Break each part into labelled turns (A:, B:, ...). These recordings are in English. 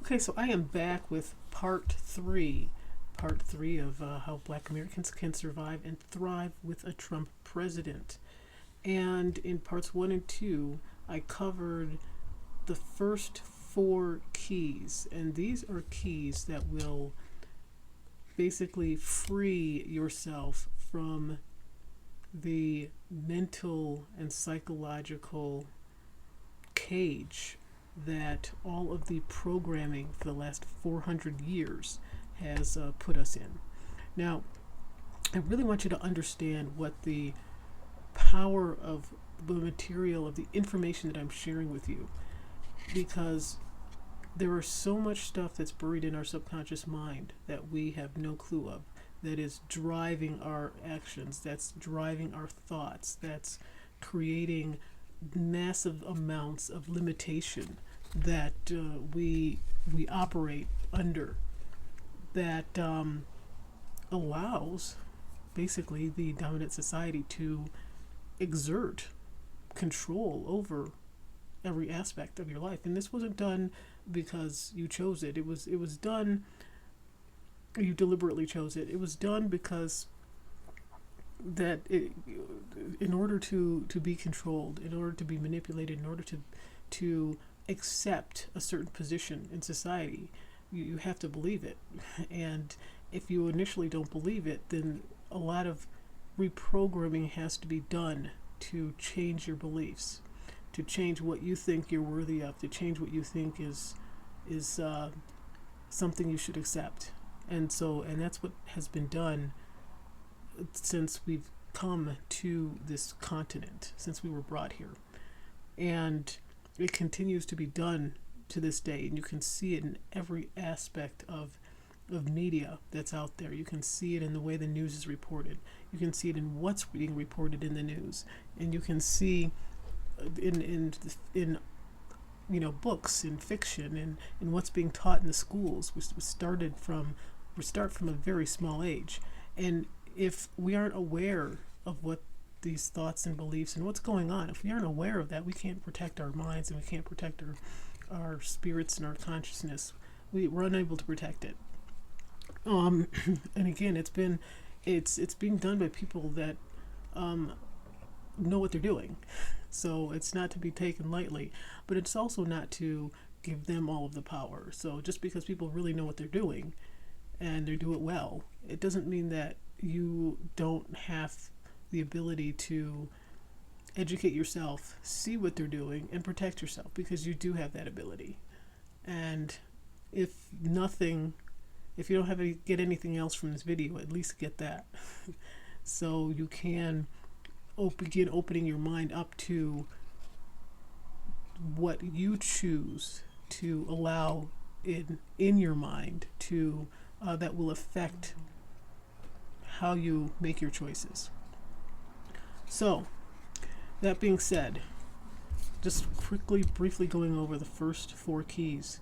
A: Okay, so I am back with part three of how Black Americans can survive and thrive with a Trump president. And in parts one and two, I covered the first four keys, and these are keys that will basically free yourself from the mental and psychological cage that all of the programming for the last 400 years has put us in. Now, I really want you to understand what the power of the material, of the information that I'm sharing with you, because there is so much stuff that's buried in our subconscious mind that we have no clue of, that is driving our actions, that's driving our thoughts, that's creating massive amounts of limitation that we operate under, that allows basically the dominant society to exert control over every aspect of your life. And this wasn't done because you chose it. It was done, you deliberately chose it. It was done because in order to be controlled, in order to be manipulated, in order to accept a certain position in society, you have to believe it. And if you initially don't believe it, then a lot of reprogramming has to be done to change your beliefs, to change what you think you're worthy of, to change what you think is something you should accept. And that's what has been done since we've come to this continent, since we were brought here. And it continues to be done to this day, and you can see it in every aspect of media that's out there. You can see it in the way the news is reported. You can see it in what's being reported in the news, and you can see in books, in fiction, and in what's being taught in the schools. We start from a very small age, and if we aren't aware of what these thoughts and beliefs and what's going on, if we aren't aware of that, we can't protect our minds, and we can't protect our spirits and our consciousness. We're unable to protect it. And again, it's being done by people that know what they're doing. So it's not to be taken lightly, but it's also not to give them all of the power. So just because people really know what they're doing and they do it well, it doesn't mean that you don't have the ability to educate yourself, see what they're doing, and protect yourself, because you do have that ability. And if you don't have to get anything else from this video, at least get that. So you can begin opening your mind up to what you choose to allow in your mind to that will affect how you make your choices. So, that being said, just briefly going over the first four keys.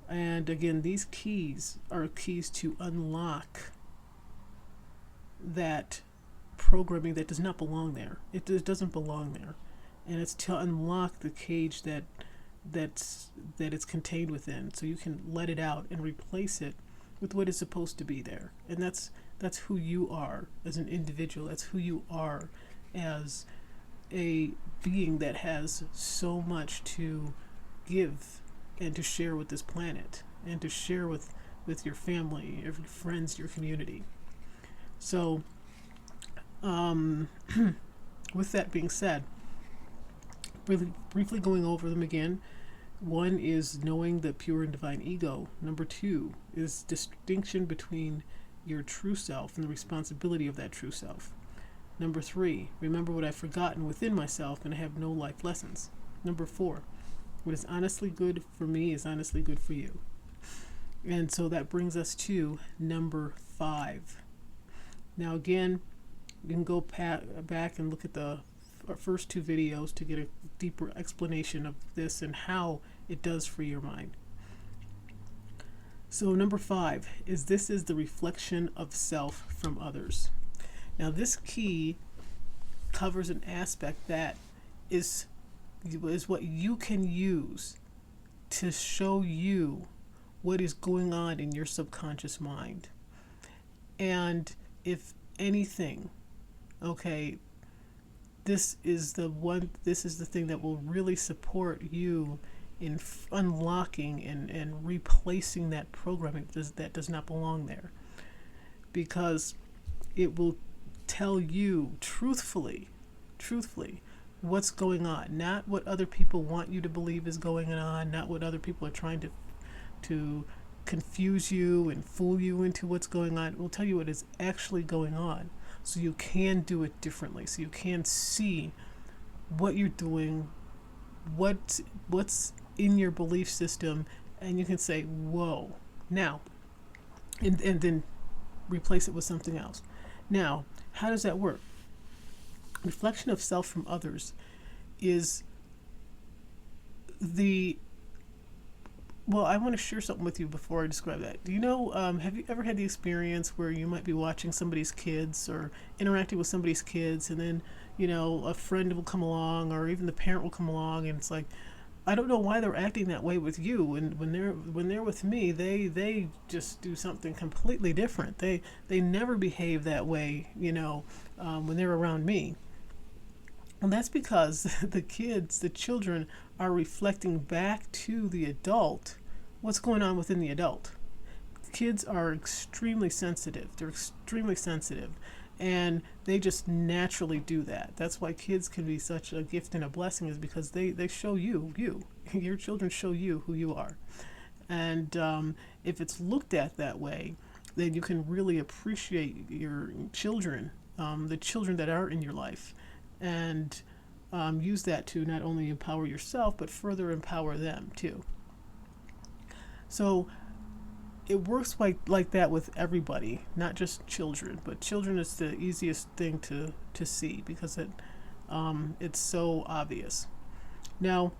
A: And again, these keys are keys to unlock that programming that does not belong there. It doesn't belong there. And it's to unlock the cage that it's contained within, so you can let it out and replace it with what is supposed to be there. And that's who you are as an individual. That's who you are as a being that has so much to give and to share with this planet, and to share with your family, your friends, your community. So with that being said, really briefly going over them again. One is knowing the pure and divine ego. Number two is distinction between your true self and the responsibility of that true self. Number three, remember what I've forgotten within myself and I have no life lessons. Number four, what is honestly good for me is honestly good for you. And so that brings us to number 5. Now again, you can go back and look at the first 2 videos to get a deeper explanation of this and how it does free your mind. So number 5 is the reflection of self from others. Now this key covers an aspect that is what you can use to show you what is going on in your subconscious mind. And if anything, okay, this is the thing that will really support you in unlocking and replacing that programming that does not belong there, because it will tell you truthfully what's going on, not what other people want you to believe is going on, not what other people are trying to confuse you and fool you into what's going on. It will tell you what is actually going on, so you can do it differently, so you can see what you're doing, what's in your belief system, and you can say, whoa, now, and then replace it with something else. Now, how does that work? Reflection of self from others is I want to share something with you before I describe that. Do you know, have you ever had the experience where you might be watching somebody's kids or interacting with somebody's kids, and then, a friend will come along, or even the parent will come along, and it's like, I don't know why they're acting that way with you, and when they're with me, they just do something completely different. They never behave that way, when they're around me. And that's because the children are reflecting back to the adult what's going on within the adult. Kids are extremely sensitive. They're extremely sensitive. And they just naturally do that. That's why kids can be such a gift and a blessing, is because they show you. Your children show you who you are. And if it's looked at that way, then you can really appreciate your children, the children that are in your life, and use that to not only empower yourself, but further empower them too. So it works like that with everybody, not just children, but children is the easiest thing to see, because it's so obvious. Now,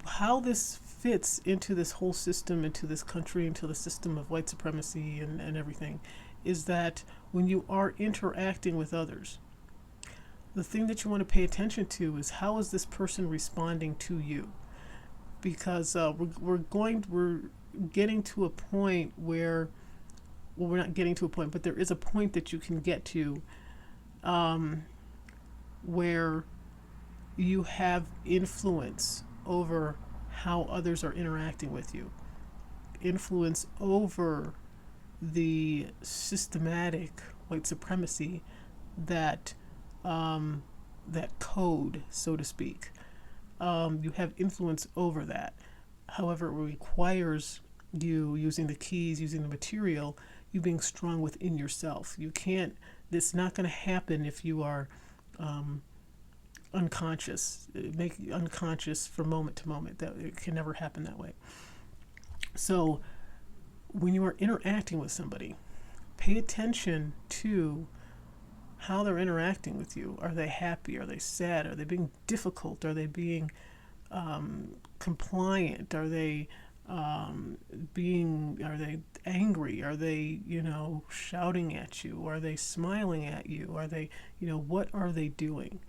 A: how this fits into this whole system, into this country, into the system of white supremacy and everything, is that when you are interacting with others, the thing that you want to pay attention to is, how is this person responding to you? Because we're getting to a point where, we're not getting to a point, but there is a point that you can get to, where you have influence over how others are interacting with you, influence over the systematic white supremacy that code, so to speak. You have influence over that. However, it requires you using the keys, using the material, you being strong within yourself. You can't, it's not going to happen if you are unconscious. Make you unconscious from moment to moment. That it can never happen that way. So when you are interacting with somebody, pay attention to how they're interacting with you. Are they happy? Are they sad? Are they being difficult? Are they being compliant? Are they angry? Are they, shouting at you? Are they smiling at you? Are they, what are they doing?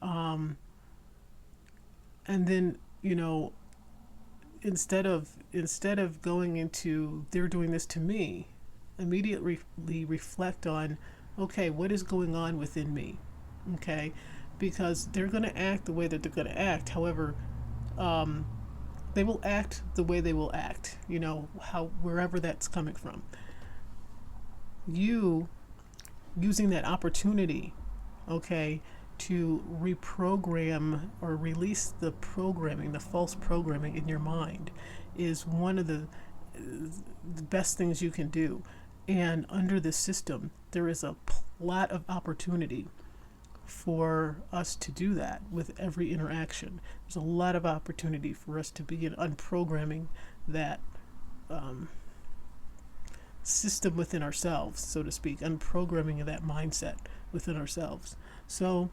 A: And then, instead of going into, they're doing this to me, immediately reflect on, okay, what is going on within me? Okay, because they're going to act the way that they're going to act. However, they will act the way they will act, wherever that's coming from. You using that opportunity, okay, to reprogram or release the programming, the false programming in your mind, is one of the best things you can do. And under this system, there is a lot of opportunity for us to do that with every interaction. There's a lot of opportunity for us to begin unprogramming that system within ourselves, so to speak, unprogramming that mindset within ourselves. So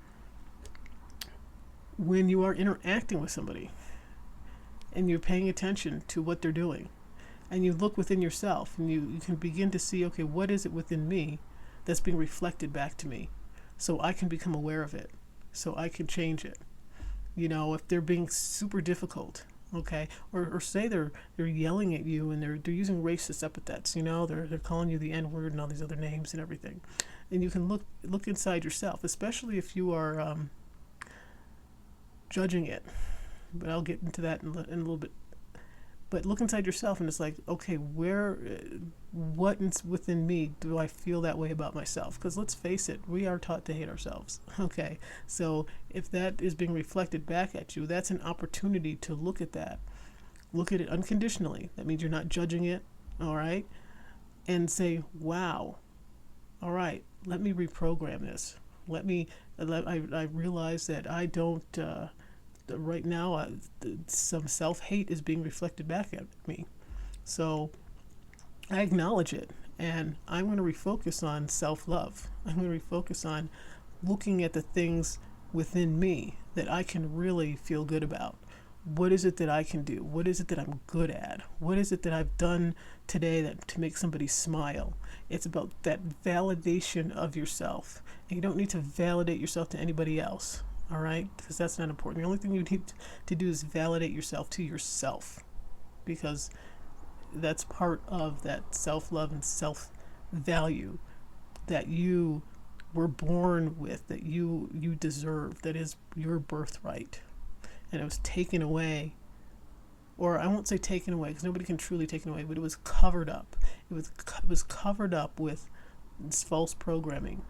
A: when you are interacting with somebody and you're paying attention to what they're doing, and you look within yourself, and you can begin to see, okay, what is it within me that's being reflected back to me, so I can become aware of it, so I can change it. If they're being super difficult, Okay, or say they're yelling at you and they're using racist epithets. They're calling you the N word and all these other names and everything, and you can look inside yourself, especially if you are judging it. But I'll get into that in a little bit. But look inside yourself, and it's like, okay, what within me do I feel that way about myself? Because let's face it, we are taught to hate ourselves. Okay, so if that is being reflected back at you, that's an opportunity to look at that. Look at it unconditionally. That means you're not judging it, all right? And say, wow, all right, let me reprogram this. I realize that I don't, right now, some self-hate is being reflected back at me. So I acknowledge it, and I'm going to refocus on self-love. I'm going to refocus on looking at the things within me that I can really feel good about. What is it that I can do? What is it that I'm good at? What is it that I've done today to make somebody smile? It's about that validation of yourself. And you don't need to validate yourself to anybody else, all right? Because that's not important. The only thing you need to do is validate yourself to yourself, because that's part of that self-love and self-value that you were born with, that you deserve, that is your birthright. And it was taken away, or I won't say taken away because nobody can truly take it away, but it was covered up. It was covered up with this false programming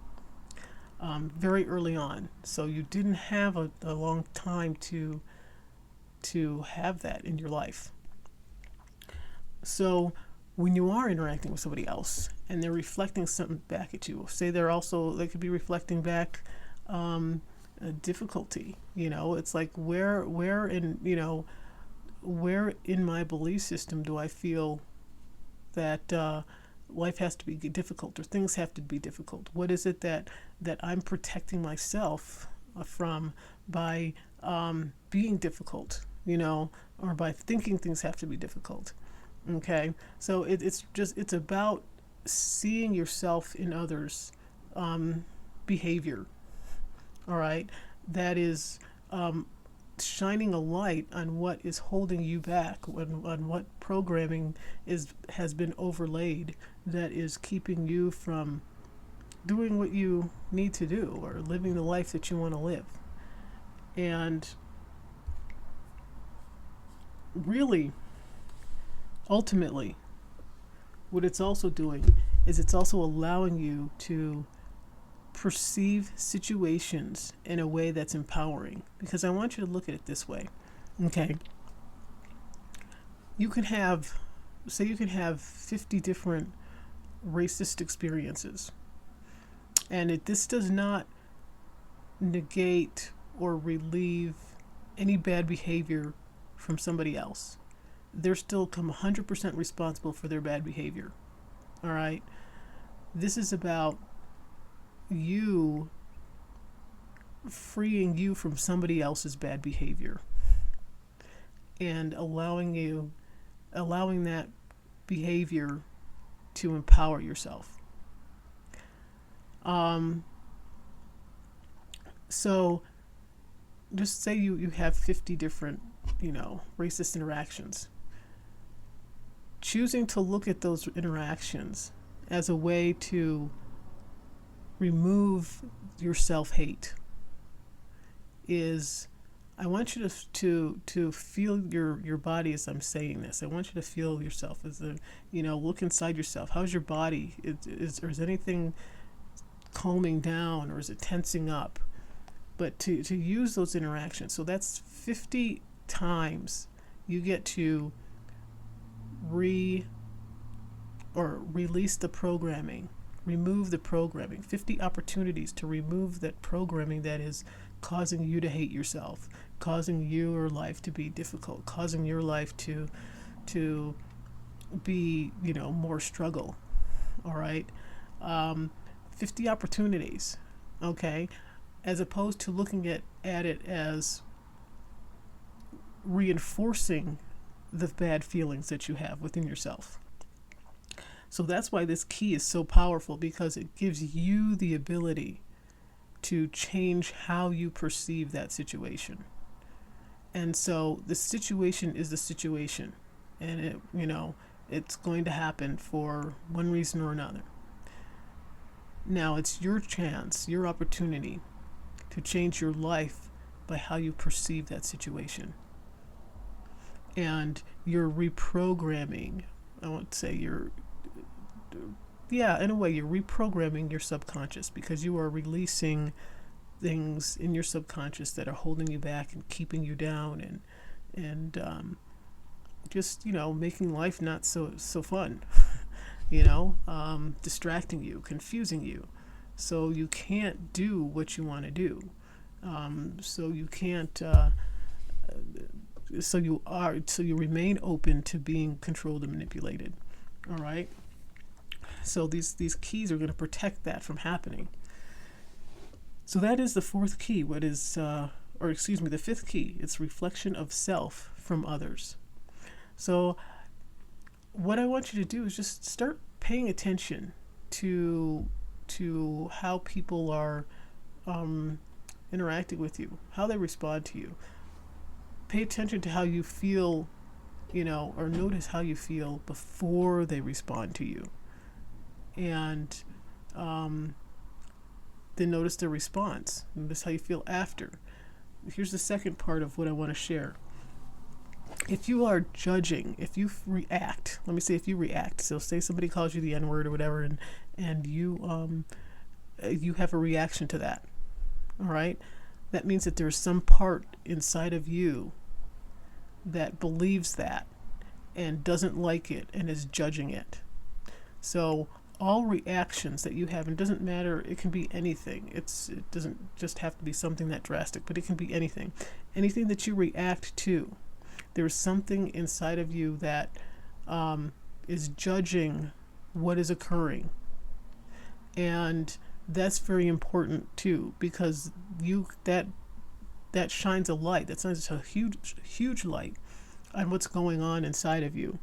A: very early on. So you didn't have a long time to have that in your life. So when you are interacting with somebody else and they're reflecting something back at you, say they could be reflecting back difficulty. It's like where in my belief system do I feel that life has to be difficult, or things have to be difficult? What is it that I'm protecting myself from by being difficult, or by thinking things have to be difficult? Okay, so it's about seeing yourself in others' behavior. All right, that is shining a light on what is holding you back, on what programming has been overlaid that is keeping you from doing what you need to do or living the life that you want to live. And really, ultimately, what it's also doing is it's also allowing you to perceive situations in a way that's empowering. Because I want you to look at it this way. Okay. You can have 50 different racist experiences. And this does not negate or relieve any bad behavior from somebody else. They're still 100% responsible for their bad behavior. All right? This is about you freeing you from somebody else's bad behavior and allowing that behavior to empower yourself. So just say you have 50 different, racist interactions. Choosing to look at those interactions as a way to remove your self-hate is, I want you to feel your body as I'm saying this. I want you to feel yourself as look inside yourself. How's your body? Is anything calming down, or is it tensing up? But to use those interactions, so that's 50 times you get to release the programming, remove the programming. 50 opportunities to remove that programming that is causing you to hate yourself, causing your life to be difficult, causing your life to be more struggle. All right, 50 opportunities. Okay, as opposed to looking at it as reinforcing the bad feelings that you have within yourself. So that's why this key is so powerful, because it gives you the ability to change how you perceive that situation. And so the situation is the situation, and it's going to happen for one reason or another. Now it's your chance, your opportunity to change your life by how you perceive that situation. And you're reprogramming, I won't say yeah, in a way, you're reprogramming your subconscious, because you are releasing things in your subconscious that are holding you back and keeping you down, and just making life not so fun. Distracting you, confusing you, so you can't do what you want to do. So you can't. So you remain open to being controlled and manipulated. All right. So these keys are going to protect that from happening. So that is the fourth key. The fifth key. It's reflection of self from others. So what I want you to do is just start paying attention to how people are interacting with you, how they respond to you. Pay attention to how you feel, or notice how you feel before they respond to you, and then notice their response. Notice how you feel after. Here's the second part of what I want to share. If you are judging, if you react, if you react, so say somebody calls you the N-word or whatever, and you have a reaction to that, all right? That means that there's some part inside of you that believes that and doesn't like it and is judging it. So all reactions that you have, and it doesn't matter, it can be anything. It doesn't just have to be something that drastic, but it can be anything. Anything that you react to, there's something inside of you that is judging what is occurring. And that's very important too, because that shines a light. That shines a huge light on what's going on inside of you.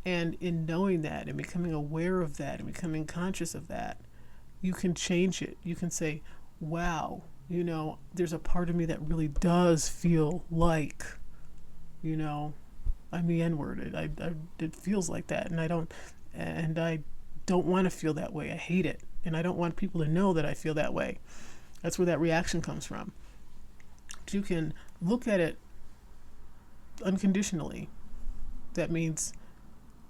A: And in knowing that and becoming aware of that and becoming conscious of that, you can change it. You can say, wow, there's a part of me that really does feel like, I'm the N-word. It feels like that, and I don't want to feel that way. I hate it, and I don't want people to know that I feel that way. That's where that reaction comes from. You can look at it unconditionally. That means,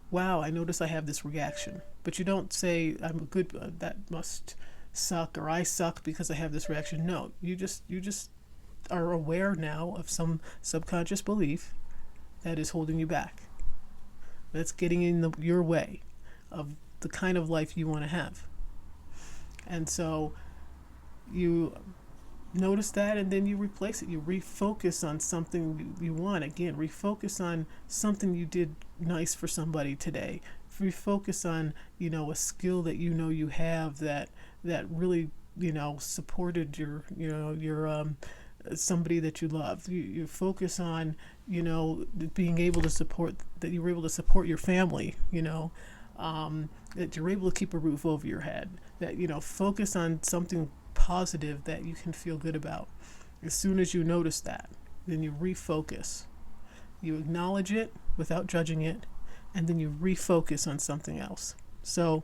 A: wow, I notice I have this reaction. But you don't say, that must suck, or I suck because I have this reaction. No, you just are aware now of some subconscious belief that is holding you back. That's getting in your way of the kind of life you want to have. And so you notice that, and then you replace it. You refocus on something you want. Again, refocus on something you did nice for somebody today. Refocus on, a skill that you have that really, supported your somebody that you love. You focus on, being able to support, that you were able to support your family, that you're able to keep a roof over your head, that, focus on something positive that you can feel good about. As soon as you notice that, then you refocus. You acknowledge it without judging it, and then you refocus on something else. So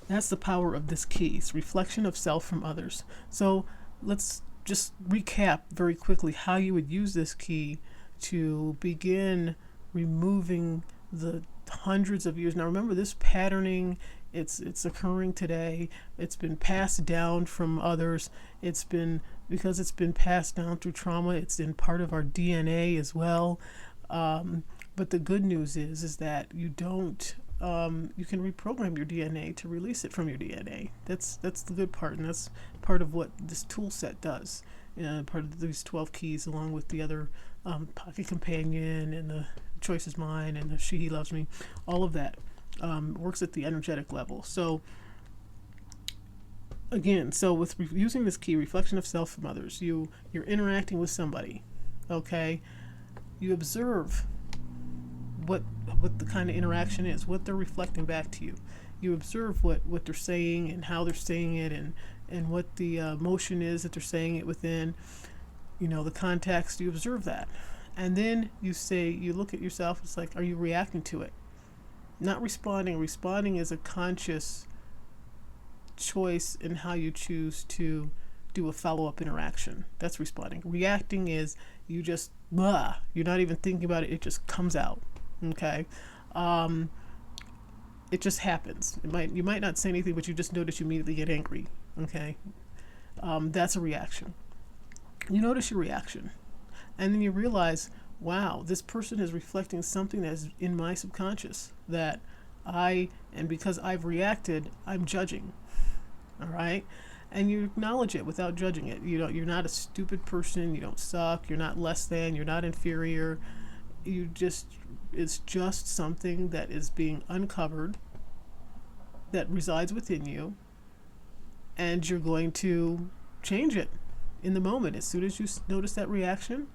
A: that's the power of this key. It's reflection of self from others. So let's just recap very quickly how you would use this key to begin removing the hundreds of years. Now remember, this patterning, it's occurring today. It's been passed down from others. Because it's been passed down through trauma, it's in part of our DNA as well. But the good news is that you don't you can reprogram your DNA to release it from your DNA. That's the good part, and that's part of what this tool set does. Part of these 12 keys, along with the other Pocket Companion and the Choice is Mine and the She He Loves Me, all of that works at the energetic level. So again, with using this key, reflection of self from others, you're interacting with somebody, okay? You observe what the kind of interaction is, what they're reflecting back to you. You observe what they're saying and how they're saying it, and what the emotion is that they're saying it within. the context, you observe that. And then you look at yourself, it's like, are you reacting to it? Not responding. Responding is a conscious choice in how you choose to do a follow-up interaction. That's responding. Reacting is you just, you're not even thinking about it, it just comes out. Okay? It just happens. You might not say anything, but you just notice you immediately get angry. Okay? That's a reaction. You notice your reaction. And then you realize, wow, this person is reflecting something that is in my subconscious and because I've reacted, I'm judging. All right? And you acknowledge it without judging it. You're not a stupid person. You don't suck. You're not less than. You're not inferior. It's just something that is being uncovered that resides within you, and you're going to change it in the moment. As soon as you notice that reaction,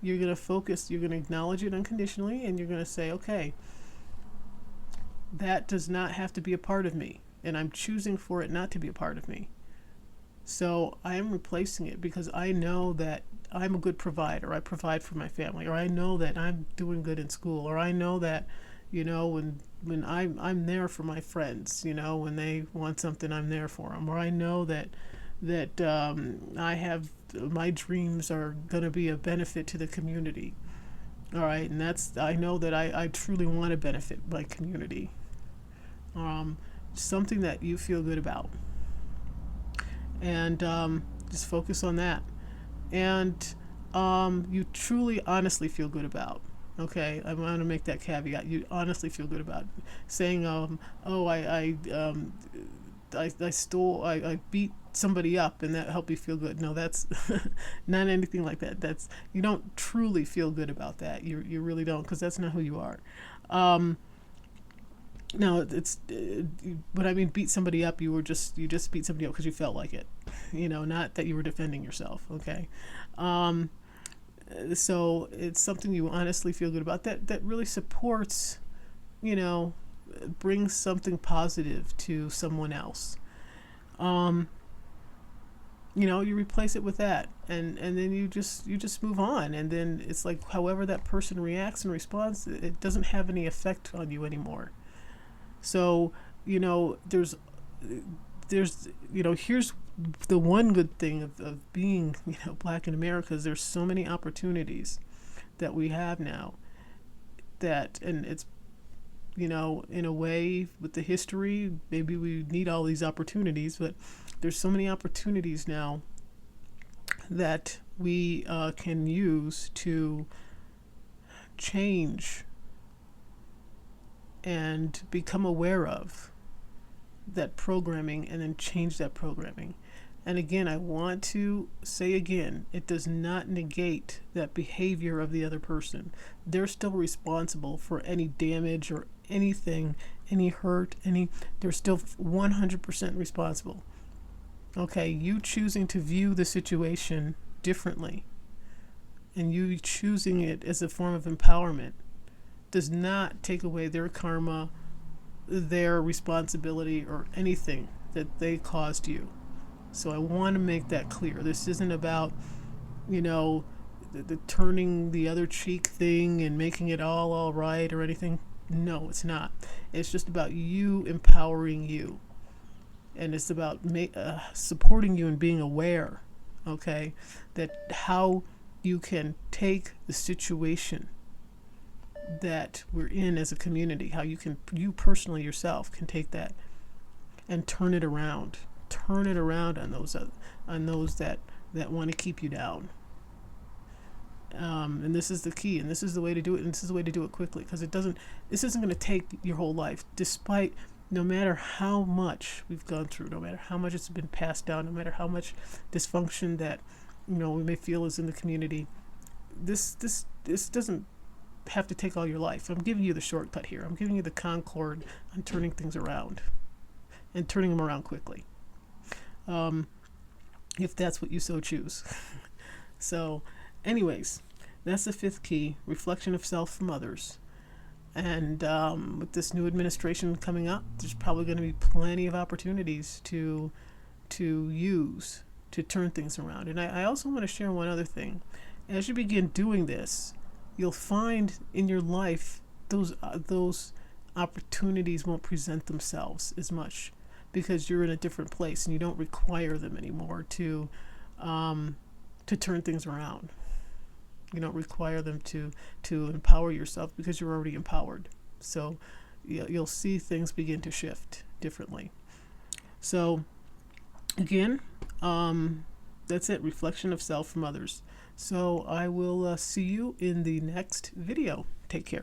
A: you're going to focus, you're going to acknowledge it unconditionally, and you're going to say, okay, that does not have to be a part of me, and I'm choosing for it not to be a part of me. So I am replacing it because I know that I'm a good provider. I provide for my family, or I know that I'm doing good in school, or I know that, when I'm there for my friends, when they want something, I'm there for them, or I know that I have my dreams are going to be a benefit to the community. All right, and I know that I truly want to benefit my community. Something that you feel good about. And just focus on that. And you truly, honestly feel good about. Okay, I want to make that caveat. You honestly feel good about saying, I beat somebody up and that helped me feel good. No, that's not anything like that. You don't truly feel good about that. You really don't, because that's not who you are. No, it's but I mean, beat somebody up. You just beat somebody up because you felt like it, not that you were defending yourself. Okay, so it's something you honestly feel good about. That really supports, brings something positive to someone else. You replace it with that, and then you just move on, and then it's like however that person reacts and responds, it doesn't have any effect on you anymore. So, here's the one good thing of being, black in America is there's so many opportunities that we have now and it's, in a way with the history, maybe we need all these opportunities, but there's so many opportunities now that we can use to change and become aware of that programming and then change that programming. And again, I want to say again, it does not negate that behavior of the other person. They're still responsible for any damage or anything, any hurt, they're still 100% responsible. Okay, you choosing to view the situation differently and you choosing it as a form of empowerment does not take away their karma, their responsibility, or anything that they caused you. So I want to make that clear. This isn't about, the turning the other cheek thing and making it all right or anything. No, it's not. It's just about you empowering you. And it's about supporting you and being aware, okay, that how you can take the situation that we're in as a community, how you personally yourself can take that and turn it around on those that want to keep you down. And this is the key, and this is the way to do it, and this is the way to do it quickly, because this isn't going to take your whole life, despite no matter how much we've gone through, no matter how much it's been passed down, no matter how much dysfunction that we may feel is in the community. This doesn't have to take all your life. I'm giving you the shortcut here. I'm giving you the concord on turning things around and turning them around quickly, if that's what you so choose. So anyways, that's the fifth key: reflection of self from others. And with this new administration coming up, there's probably going to be plenty of opportunities to use turn things around. And I also want to share one other thing. As you begin doing this, you'll find in your life those opportunities won't present themselves as much, because you're in a different place and you don't require them anymore to turn things around. You don't require them to empower yourself, because you're already empowered. So you'll see things begin to shift differently. So again, that's it. Reflection of self from others. So I will see you in the next video. Take care.